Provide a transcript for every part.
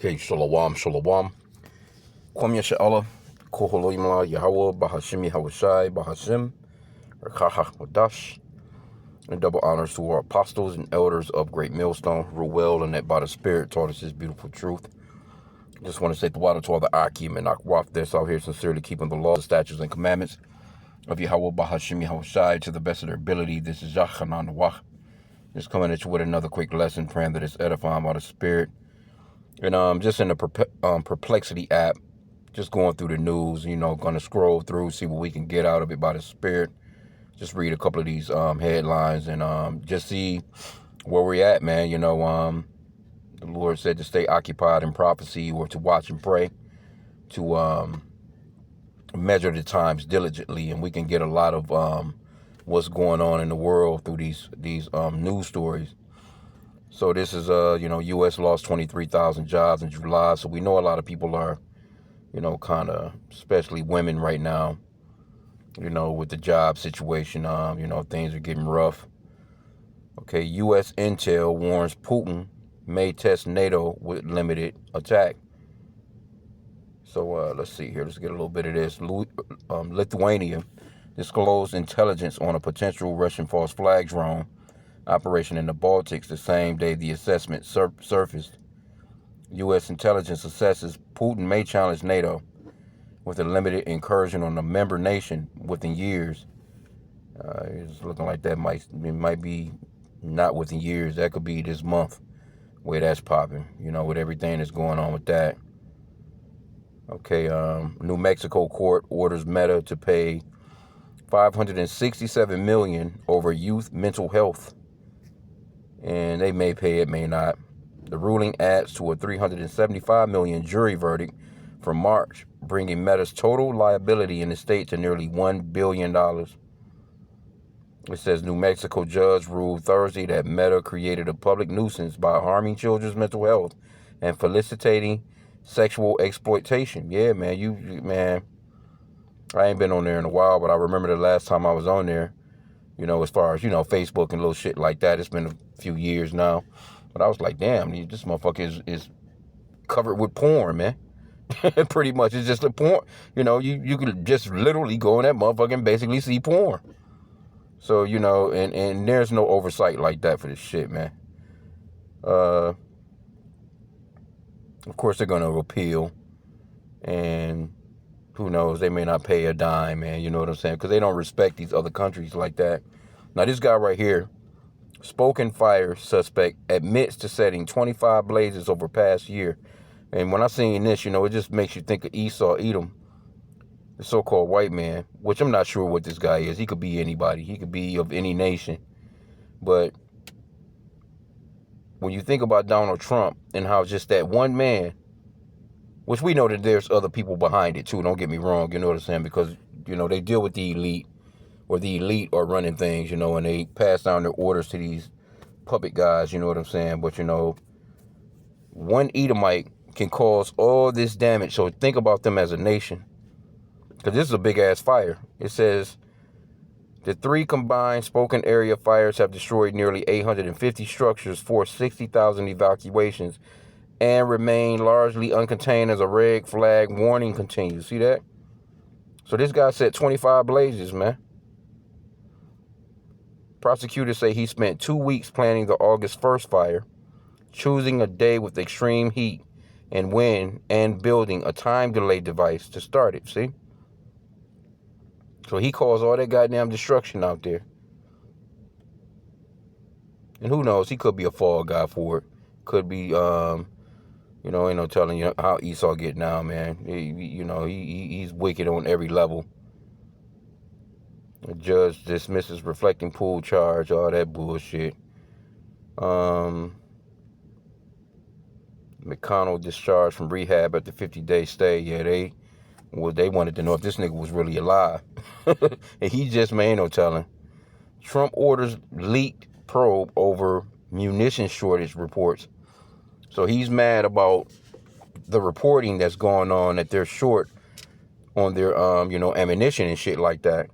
Okay, shalom, shalom. Kwam Yasha'Allah, Koholoimla, Yahweh, Bahashim, Yahweh Bahashim, Rakaha Wadash, and double honors to our apostles and elders of Great Millstone, who well and that by the Spirit taught us His beautiful truth. Just want to say the water to all the H.I.M and Akwaf that's out here sincerely keeping the laws, statutes, and commandments of Yahweh, Bahashim, Yahweh to the best of their ability. This is Yachanan Wach. Just coming at you with another quick lesson, praying that it's edifying by the Spirit. And just in the Perplexity app, just going through the news, going to scroll through, see what we can get out of it by the Spirit. Just read a couple of these headlines and just see where we're at, man. The Lord said to stay occupied in prophecy or to watch and pray, to measure the times diligently, and we can get a lot of what's going on in the world through these news stories. So this is, U.S. lost 23,000 jobs in July. So we know a lot of people are, kind of, especially women right now, with the job situation, things are getting rough. Okay, U.S. intel warns Putin may test NATO with limited attack. So let's see here. Let's get a little bit of this. Lithuania disclosed intelligence on a potential Russian false flag drone operation in the Baltics the same day the assessment surfaced. U.S. intelligence assesses Putin may challenge NATO with a limited incursion on a member nation within years. It's looking like that might be not within years. That could be this month where that's popping, with everything that's going on with that. Okay, New Mexico court orders Meta to pay $567 million over youth mental health. And they may pay it, may not. The ruling adds to a $375 million jury verdict from March, bringing Meta's total liability in the state to nearly $1 billion. It says New Mexico judge ruled Thursday that Meta created a public nuisance by harming children's mental health and facilitating sexual exploitation. Yeah, man, man, I ain't been on there in a while, but I remember the last time I was on there, as far as, Facebook and little shit like that. It's been a few years now. But I was like, damn, this motherfucker is covered with porn, man. Pretty much. It's just a porn. You could just literally go in that motherfucker and basically see porn. So, and there's no oversight like that for this shit, man. Of course, they're going to appeal. And who knows? They may not pay a dime, man. You know what I'm saying? Because they don't respect these other countries like that. Now, this guy right here, Spoken Fire suspect, admits to setting 25 blazes over past year. And when I seen this, it just makes you think of Esau, Edom, the so-called white man, which I'm not sure what this guy is. He could be anybody. He could be of any nation. But when you think about Donald Trump and how just that one man, which we know that there's other people behind it too, don't get me wrong, you know what I'm saying? Because, they deal with the elite, or the elite are running things, and they pass down their orders to these puppet guys, you know what I'm saying? But, one Edomite can cause all this damage. So think about them as a nation. Because this is a big-ass fire. It says the 3 combined Spoken area fires have destroyed nearly 850 structures, forced 60,000 evacuations, and remain largely uncontained as a red flag warning continues. See that? So this guy set 25 blazes, man. Prosecutors say he spent 2 weeks planning the August 1st fire, choosing a day with extreme heat and wind, and building a time delay device to start it. See? So he caused all that goddamn destruction out there. And who knows? He could be a fall guy for it. Could be, ain't no telling you how Esau get now, man. He's wicked on every level. The judge dismisses reflecting pool charge, all that bullshit. McConnell discharged from rehab after 50-day stay. Yeah, they wanted to know if this nigga was really alive. And he just ain't no telling. Trump orders leaked probe over munition shortage reports. So he's mad about the reporting that's going on, that they're short on their, ammunition and shit like that.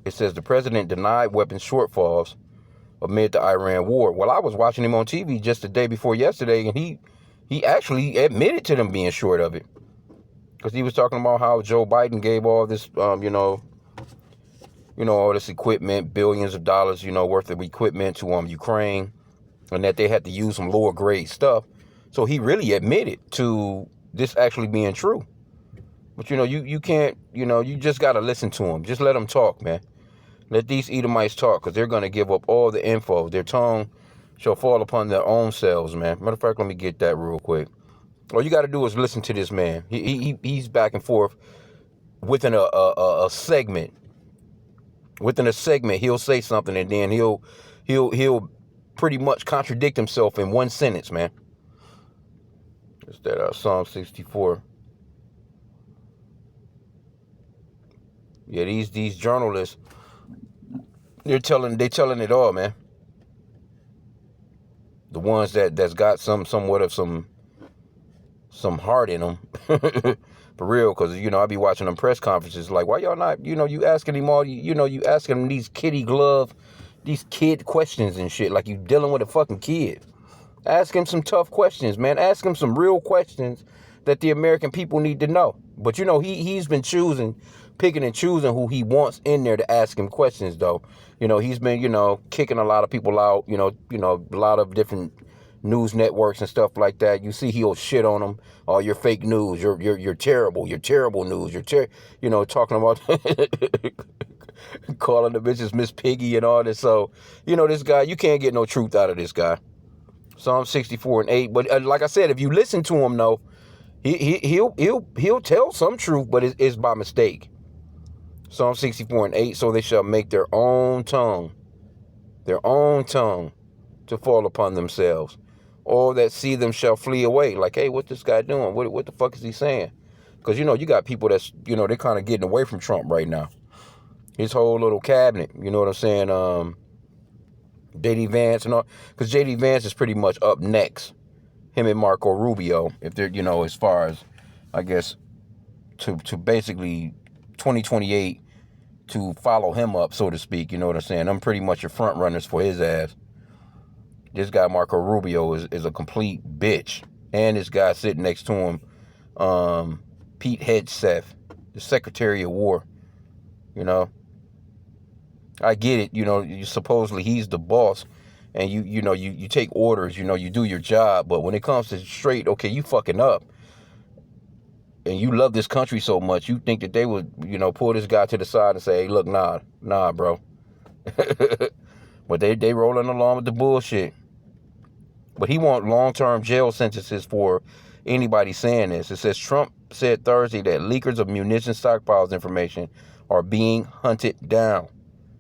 It says the president denied weapons shortfalls amid the Iran war. Well, I was watching him on TV just the day before yesterday, and he actually admitted to them being short of it, because he was talking about how Joe Biden gave all this, all this equipment, billions of dollars, worth of equipment to Ukraine, and that they had to use some lower grade stuff. So he really admitted to this actually being true. But you can't, you just gotta listen to them. Just let them talk, man. Let these Edomites talk, because they're gonna give up all the info. Their tongue shall fall upon their own selves, man. Matter of fact, let me get that real quick. All you got to do is listen to this man. He's back and forth within a segment. Within a segment, he'll say something, and then he'll pretty much contradict himself in one sentence, man. It's that Psalm 64. Yeah, these journalists, they're telling it all, man. The ones that's got somewhat of some heart in them. For real, because I be watching them press conferences like, why y'all not, you asking him all, you asking him these these kid questions and shit, like you dealing with a fucking kid. Ask him some tough questions, man. Ask him some real questions that the American people need to know. But he's been picking and choosing who he wants in there to ask him questions, though. He's been kicking a lot of people out. A lot of different news networks and stuff like that. You see, he'll shit on them. Oh, you're fake news. You're terrible. You're terrible news. Talking about calling the bitches Miss Piggy and all this. So this guy, you can't get no truth out of this guy. Psalm 64 and 8. But like I said, if you listen to him, though, he'll tell some truth, but it's by mistake. Psalm 64 and 8. So they shall make their own tongue to fall upon themselves. All that see them shall flee away. Like, hey, what's this guy doing? What the fuck is he saying? Because you got people that's they're kind of getting away from Trump right now. His whole little cabinet. You know what I'm saying? J.D. Vance and all, because J.D. Vance is pretty much up next. Him and Marco Rubio, if they're, as far as, I guess, to basically 2028 to follow him up, so to speak. You know what I'm saying? I'm pretty much your front runners for his ass. This guy, Marco Rubio, is a complete bitch. And this guy sitting next to him, Pete Hegseth, the Secretary of War, I get it, supposedly he's the boss, and you take orders, you do your job, but when it comes to straight, okay, you fucking up, and you love this country so much, you think that they would, pull this guy to the side and say, hey, look, nah, bro. But they rolling along with the bullshit. But he want long-term jail sentences for anybody saying this. It says Trump said Thursday that leakers of munition stockpiles information are being hunted down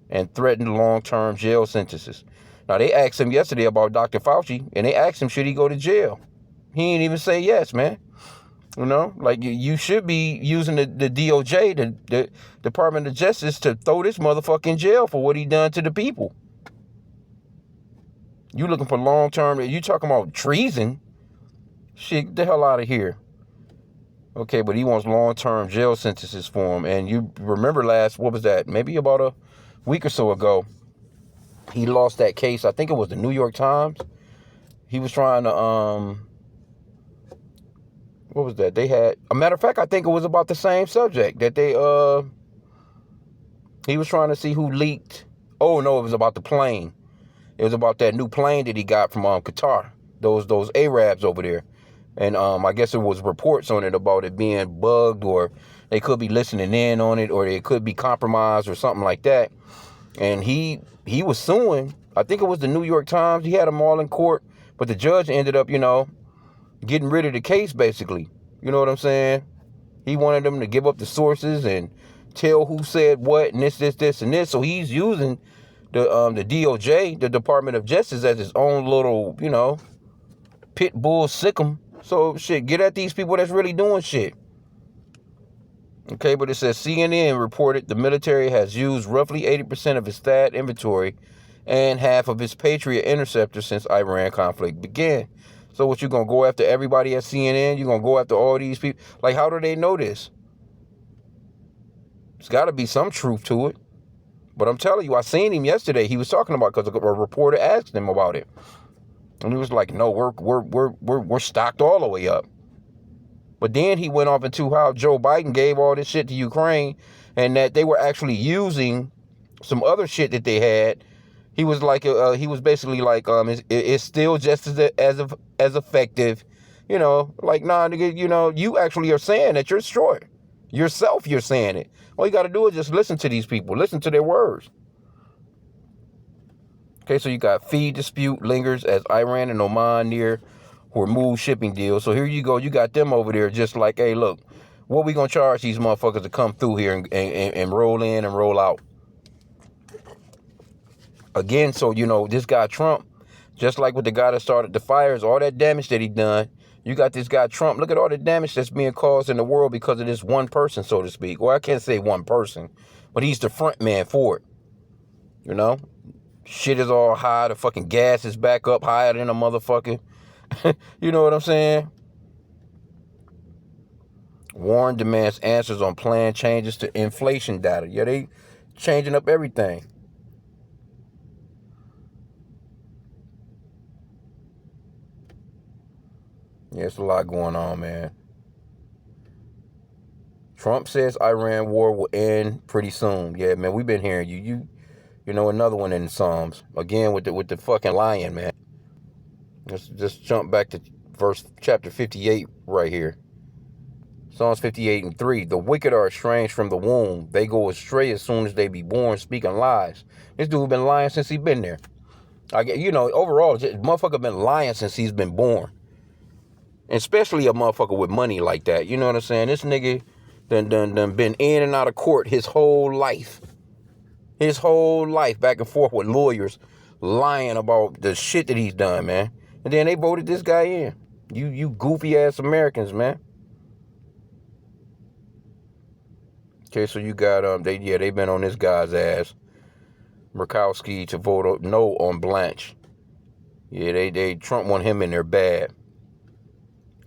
and threatened long-term jail sentences. Now, they asked him yesterday about Dr. Fauci, and they asked him, should he go to jail? He didn't even say yes, man. Like you should be using the DOJ, the Department of Justice, to throw this motherfucker in jail for what he done to the people. You looking for long-term, you talking about treason? Shit, get the hell out of here. Okay, but he wants long-term jail sentences for him. And you remember what was that? Maybe about a week or so ago, he lost that case. I think it was the New York Times. He was trying to, what was that? They had, a matter of fact, I think it was about the same subject that he was trying to see who leaked. Oh, no, it was about the plane. It was about that new plane that he got from Qatar, those Arabs over there. And I guess it was reports on it about it being bugged, or they could be listening in on it, or it could be compromised or something like that. And he was suing. I think it was the New York Times. He had them all in court, but the judge ended up, getting rid of the case, basically. You know what I'm saying? He wanted them to give up the sources and tell who said what and this, and this. So he's using the DOJ, the Department of Justice, as his own little, pit bull sick'em. So shit, get at these people that's really doing shit. Okay, but it says CNN reported the military has used roughly 80% of its THAAD inventory and half of its Patriot interceptors since Iran conflict began. So what, you gonna go after everybody at CNN? You gonna go after all these people? Like, how do they know this? There's got to be some truth to it. But I'm telling you, I seen him yesterday. He was talking about, because a reporter asked him about it, and he was like, "No, we're stocked all the way up." But then he went off into how Joe Biden gave all this shit to Ukraine, and that they were actually using some other shit that they had. He was like, he was basically like, it's still just as effective, like, nah, nigga, you actually are saying that you're short. Yourself, you're saying it. All you got to do is just listen to these people, listen to their words. Okay, so you got feed dispute lingers as Iran and Oman near Hormuz shipping deal. So here you go, you got them over there just like, hey, look, what we gonna charge these motherfuckers to come through here and roll in and roll out? Again, so, this guy Trump, just like with the guy that started the fires, all that damage that he done, you got this guy Trump, look at all the damage that's being caused in the world because of this one person, so to speak. Well, I can't say one person, but he's the front man for it, Shit is all high, the fucking gas is back up higher than a motherfucker. You know what I'm saying? Warren demands answers on planned changes to inflation data. Yeah, they changing up everything. Yeah, it's a lot going on, man. Trump says Iran war will end pretty soon. Yeah, man, we've been hearing you. Another one in the Psalms. Again with the fucking lion, man. Let's just jump back to chapter 58 right here. Psalms 58:3. The wicked are estranged from the womb. They go astray as soon as they be born, speaking lies. This dude been lying since he been there. Overall, motherfucker been lying since he's been born. Especially a motherfucker with money like that. You know what I'm saying? This nigga done been in and out of court his whole life. His whole life, back and forth with lawyers, lying about the shit that he's done, man. And then they voted this guy in. You goofy ass Americans, man. Okay, so you got they've been on this guy's ass, Murkowski, to vote no on Blanche. Yeah, they Trump want him in there bad.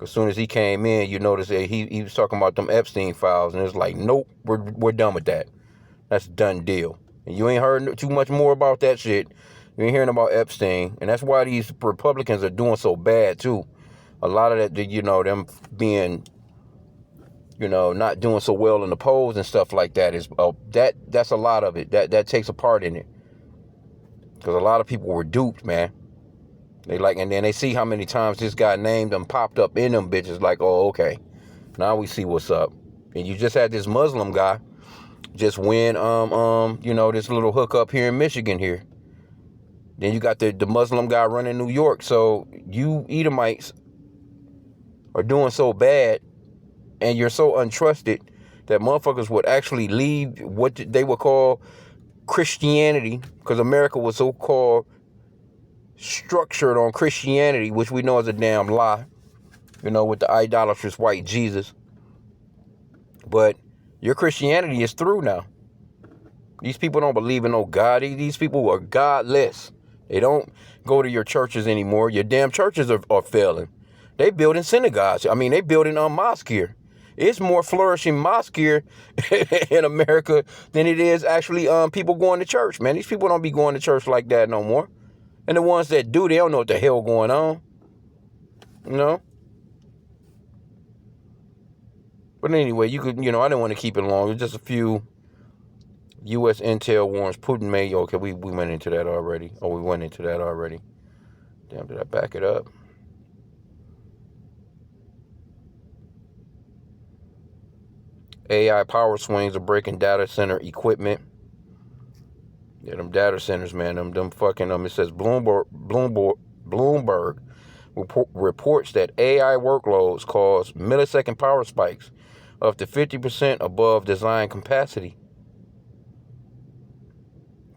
As soon as he came in, you notice that he was talking about them Epstein files, and it's like, nope, we're done with that. That's a done deal. And you ain't heard too much more about that shit. You ain't hearing about Epstein, and that's why these Republicans are doing so bad too. A lot of that, them being, not doing so well in the polls and stuff like that is that's a lot of it. That takes a part in it, because a lot of people were duped, man. And then they see how many times this guy named them popped up in them bitches. Like, oh, okay, now we see what's up. And you just had this Muslim guy just win, this little hookup here in Michigan here. Then you got the Muslim guy running New York. So you Edomites are doing so bad, and you're so untrusted that motherfuckers would actually leave what they would call Christianity, because America was so-called structured on Christianity, which we know is a damn lie, with the idolatrous white Jesus. But your Christianity is through now. These people don't believe in no God. These people are godless. They don't go to your churches anymore. Your damn churches are failing. They building synagogues. They building a mosque here. It's more flourishing mosque here in America than it is actually people going to church, man. These people don't be going to church like that no more. And the ones that do, they don't know what the hell going on. But anyway, you could, I didn't want to keep it long. It was just a few U.S. intel warrants Putin made. Okay, we went into that already. We went into that already. Damn, did I back it up? AI power swings are breaking data center equipment. Yeah, them data centers, man. Them fucking it says Bloomberg reports that AI workloads cause millisecond power spikes up to 50% above design capacity,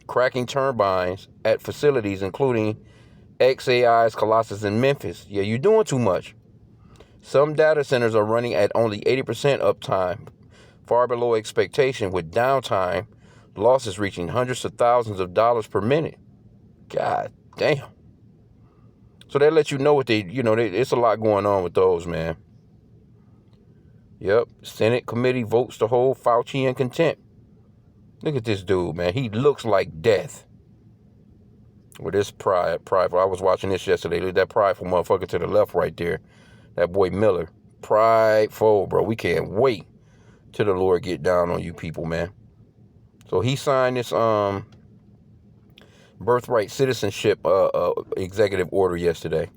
cracking turbines at facilities including xAI's Colossus in Memphis. Yeah, you're doing too much. Some data centers are running at only 80% uptime, far below expectation, with downtime losses reaching hundreds of thousands of dollars per minute. God damn. So they let you know what it's a lot going on with those, man. Yep. Senate committee votes to hold Fauci in contempt. Look at this dude, man. He looks like death. With this prideful. I was watching this yesterday. Look at that prideful motherfucker to the left right there. That boy Miller. Prideful, bro. We can't wait till the Lord get down on you people, man. So he signed this birthright citizenship executive order yesterday.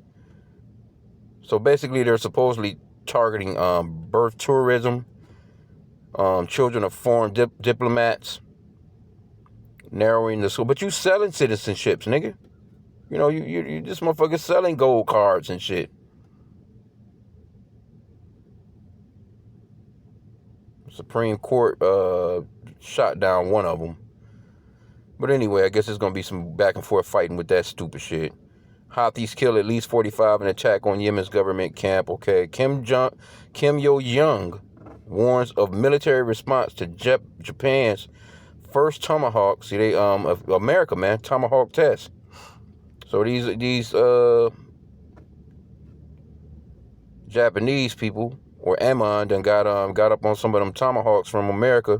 So basically they're supposedly targeting birth tourism, children of foreign diplomats, narrowing the scope. But you selling citizenships, nigga. You know, you this motherfucker selling gold cards and shit. Supreme Court shot down one of them. But anyway, I guess there's going to be some back and forth fighting with that stupid shit. Houthis kill at least 45 in attack on Yemen's government camp. Okay, Kim Yo-jong warns of military response to Japan's first Tomahawk. See, they America, man, Tomahawk test. So these Japanese people or Amon done got up on some of them Tomahawks from America,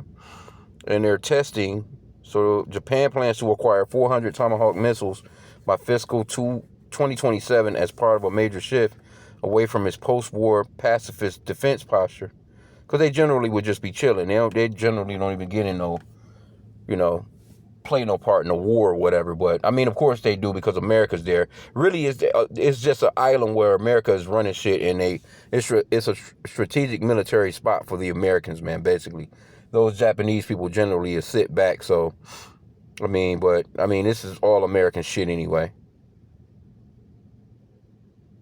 and they're testing. So Japan plans to acquire 400 Tomahawk missiles by fiscal 2027 as part of a major shift away from its post-war pacifist defense posture. Because they generally would just be chilling. They generally don't even get in no, play no part in the war or whatever. But I mean, of course they do because America's there. Really, it's just an island where America is running shit, and it's a strategic military spot for the Americans, man. Basically, those Japanese people generally sit back. So, I mean, this is all American shit anyway.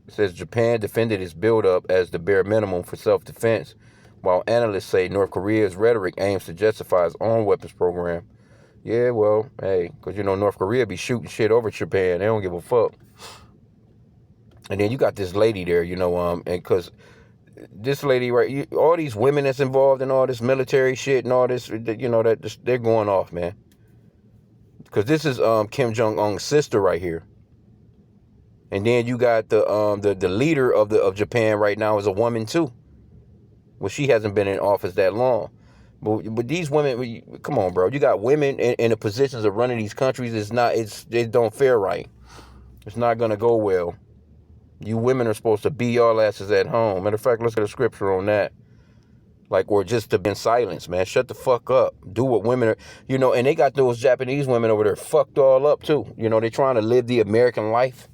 It says Japan defended its buildup as the bare minimum for self-defense, while analysts say North Korea's rhetoric aims to justify its own weapons program. Yeah, well, hey, because, North Korea be shooting shit over Japan. They don't give a fuck. And then you got this lady there, and because this lady, right, all these women that's involved in all this military shit and all this, that they're going off, man. Because this is Kim Jong-un's sister right here. And then you got the leader of Japan right now is a woman too. Well, she hasn't been in office that long. But these women, come on, bro. You got women in the positions of running these countries. It don't fare right. It's not going to go well. You women are supposed to be y'all asses at home. Matter of fact, let's get a scripture on that. Or just to be in silence, man. Shut the fuck up. Do what women are, and they got those Japanese women over there fucked all up too. They're trying to live the American life.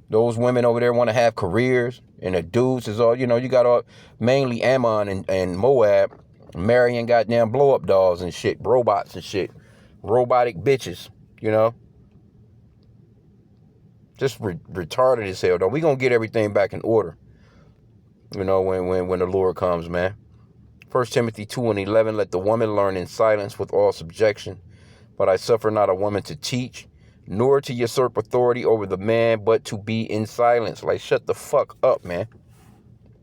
Those women over there want to have careers, and the dudes is all, you got all, mainly Ammon and Moab, marrying goddamn blow-up dolls and shit, robots and shit, robotic bitches, just retarded as hell. Though we gonna get everything back in order, when the Lord comes, man. 1 Timothy 2:11, let the woman learn in silence with all subjection, but I suffer not a woman to teach, nor to usurp authority over the man, but to be in silence. Like, shut the fuck up, man.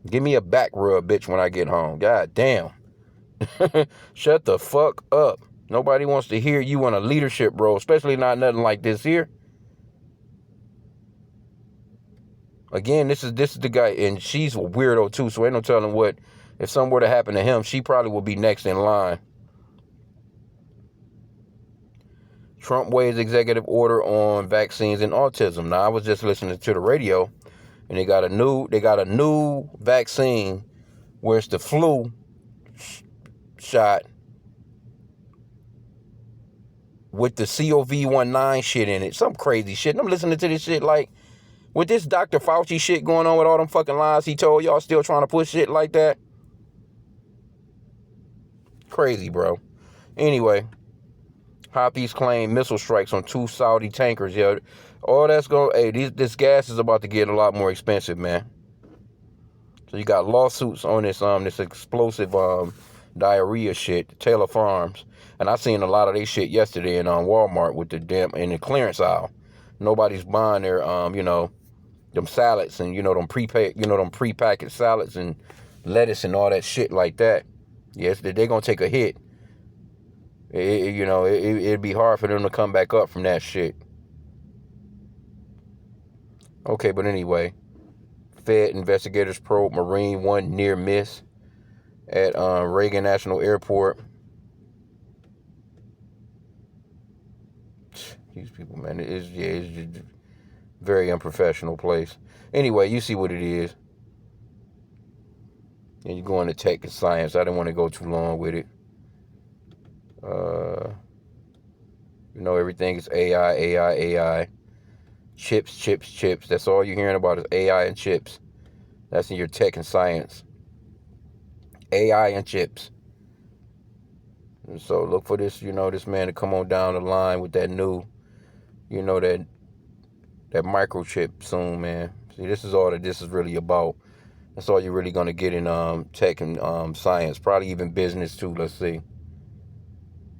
Give me a back rub, bitch, when I get home. God damn. Shut the fuck up. Nobody wants to hear you in a leadership role, especially not nothing like this here. Again, this is the guy, and she's a weirdo too, so ain't no telling what. If something were to happen to him, she probably will be next in line. Trump weighs executive order on vaccines and autism. Now, I was just listening to the radio, and they got a new vaccine where it's the flu shot with the COVID-19 shit in it. Some crazy shit. And I'm listening to this shit like, with this Dr. Fauci shit going on with all them fucking lies he told, y'all still trying to push shit like that? Crazy, bro. Anyway, Houthis claim missile strikes on 2 Saudi tankers. Yeah, all that's going. Hey, this gas is about to get a lot more expensive, man. So you got lawsuits on this explosive diarrhea shit, Taylor Farms, and I seen a lot of they shit yesterday in Walmart with in the clearance aisle. Nobody's buying their them salads and them prepackaged salads and lettuce and all that shit like that. Yes, they're gonna take a hit. It'd be hard for them to come back up from that shit. Okay, but anyway, Fed investigators probe Marine One near miss at Reagan National Airport. These people, man, it's just a very unprofessional place. Anyway, you see what it is. And you go into tech and science. I didn't want to go too long with it. Everything is AI, AI, AI. Chips, chips, chips. That's all you're hearing about is AI and chips. That's in your tech and science. AI and chips. And so look for this, this man to come on down the line with that new, that microchip soon, man. See, this is all that this is really about. That's all you're really going to get in tech and science. Probably even business, too. Let's see.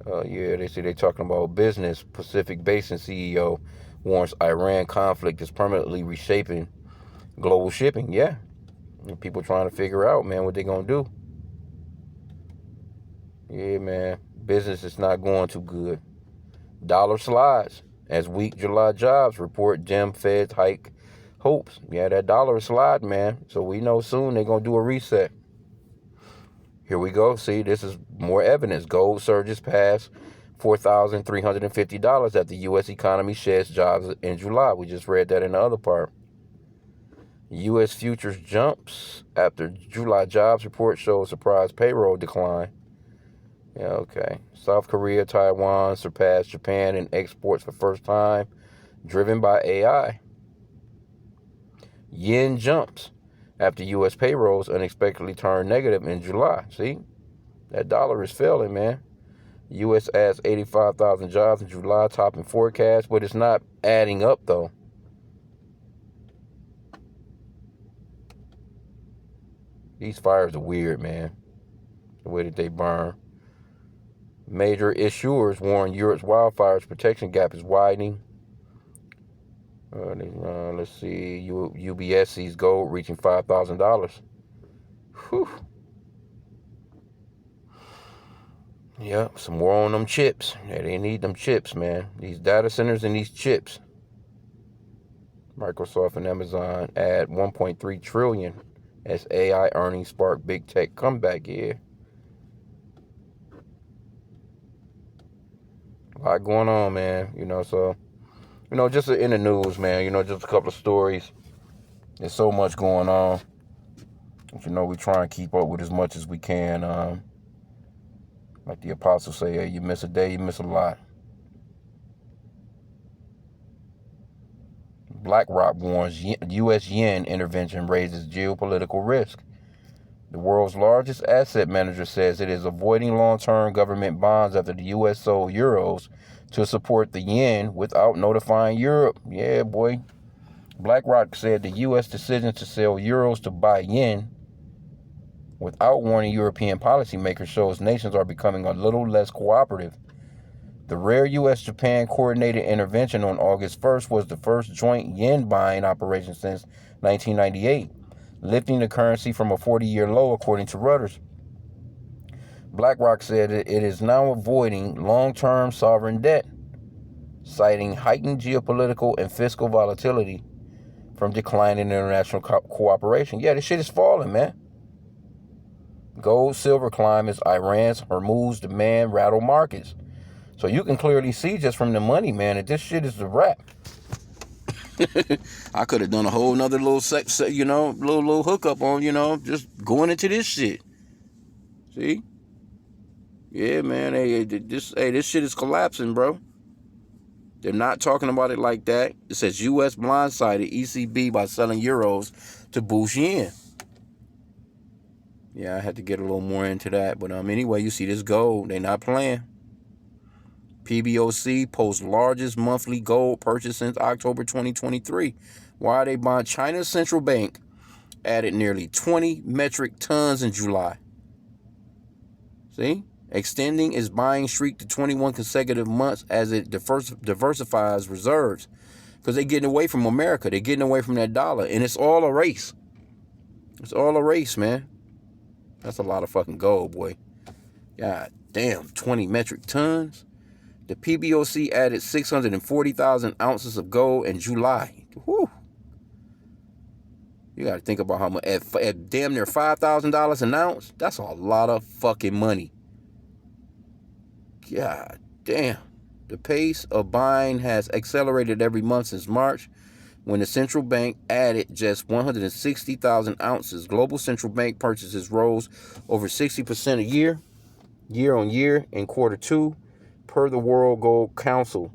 They say they're talking about business. Pacific Basin CEO warns Iran conflict is permanently reshaping global shipping. Yeah. And people trying to figure out, man, what they're going to do. Yeah, man. Business is not going too good. Dollar slides as weak July jobs report dim Fed's hike hopes. Yeah, that dollar is sliding, man. So we know soon they're going to do a reset. Here we go. See, this is more evidence. Gold surges past $4,350 as the U.S. economy sheds jobs in July. We just read that in the other part. U.S. futures jumps after July jobs report shows surprise payroll decline. Yeah, okay. South Korea, Taiwan surpassed Japan in exports for first time, driven by AI. Yen jumps after U.S. payrolls unexpectedly turned negative in July. See, that dollar is failing, man. U.S. adds 85,000 jobs in July, topping forecast, but it's not adding up, though. These fires are weird, man. The way that they burn. Major issuers warn Europe's wildfires protection gap is widening. Let's see. UBS sees gold reaching $5,000. Whew. Yep, some more on them chips. Yeah, they need them chips, man. These data centers and these chips. Microsoft and Amazon add 1.3 trillion as AI earnings spark big tech comeback. Yeah. A lot going on, man. So, just in the news, man, just a couple of stories. There's so much going on. We try and keep up with as much as we can. Like the apostles say, hey, you miss a day, you miss a lot. BlackRock warns U.S. yen intervention raises geopolitical risk. The world's largest asset manager says it is avoiding long-term government bonds after the U.S. sold euros to support the yen without notifying Europe. Yeah, boy. BlackRock said the U.S. decision to sell euros to buy yen without warning European policymakers shows nations are becoming a little less cooperative. The rare U.S.-Japan coordinated intervention on August 1st was the first joint yen buying operation since 1998, lifting the currency from a 40-year low, according to Reuters. BlackRock said it is now avoiding long-term sovereign debt, citing heightened geopolitical and fiscal volatility from declining international cooperation. Yeah, this shit is falling, man. Gold, silver climb as Iran's Hormuz demand rattle markets. So you can clearly see just from the money, man, that this shit is a wrap. I could have done a whole nother little little hookup on, just going into this shit. See? Yeah, man. This shit is collapsing, bro. They're not talking about it like that. It says U.S. blindsided ECB by selling euros to boost yen. Yeah, I had to get a little more into that. But anyway, you see this gold. They're not playing. PBOC posts largest monthly gold purchase since October 2023. Why are they buying? China's central bank added nearly 20 metric tons in July. See? Extending its buying streak to 21 consecutive months as it diversifies reserves. Because they're getting away from America. They're getting away from that dollar. And it's all a race. It's all a race, man. That's a lot of fucking gold, boy. God damn, 20 metric tons. The PBOC added 640,000 ounces of gold in July. Whew. You got to think about how much, at damn near $5,000 an ounce, that's a lot of fucking money. God damn. The pace of buying has accelerated every month since March, when the central bank added just 160,000 ounces. Global central bank purchases rose over 60% a year on year in quarter two, per the World Gold Council.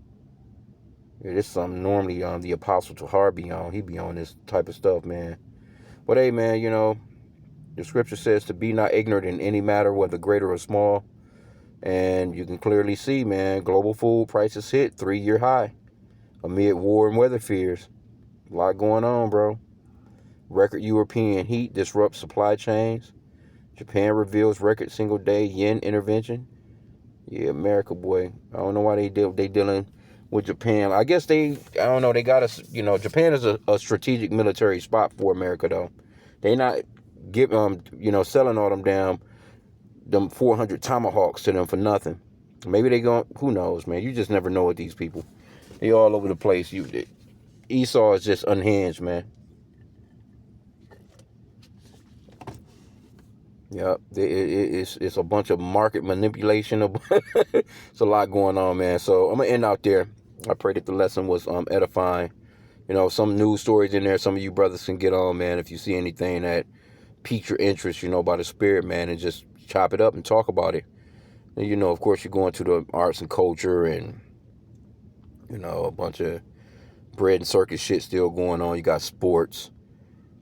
Yeah, this is something normally the Apostle Tahar be on. He be on this type of stuff, man. But hey, man, the scripture says to be not ignorant in any matter, whether great or small. And you can clearly see, man, global food prices hit 3-year high amid war and weather fears. A lot going on, bro. Record European heat disrupts supply chains. Japan reveals record single-day yen intervention. Yeah, America, boy. I don't know why they dealing with Japan. I guess I don't know. They got us. Japan is a strategic military spot for America, though. They not selling all them 400 tomahawks to them for nothing. Maybe they going. Who knows, man? You just never know with these people. They all over the place. Esau is just unhinged, man. Yep, it's a bunch of market manipulation. It's a lot going on, man. So I'm gonna end out there. I pray that the lesson was edifying. Some news stories in there. Some of you brothers can get on, man. If you see anything that piques your interest, by the Spirit, man, and just chop it up and talk about it. And of course, you're going to the arts and culture, and a bunch of bread and circus shit still going on. You got sports.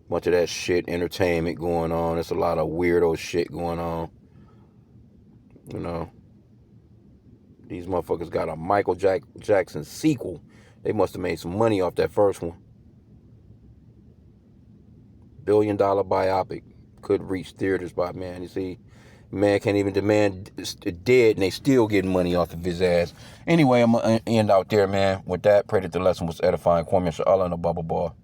Bunch of that shit, entertainment going on. There's a lot of weirdo shit going on. These motherfuckers got a Michael Jackson sequel. They must have made some money off that first one. $1 billion biopic could reach theaters by, man. You see, man can't even demand dead, and they still getting money off of his ass. Anyway, I'm going to end out there, man. With that, pray that the lesson was edifying. Kwame Inshallah and a bubble ball.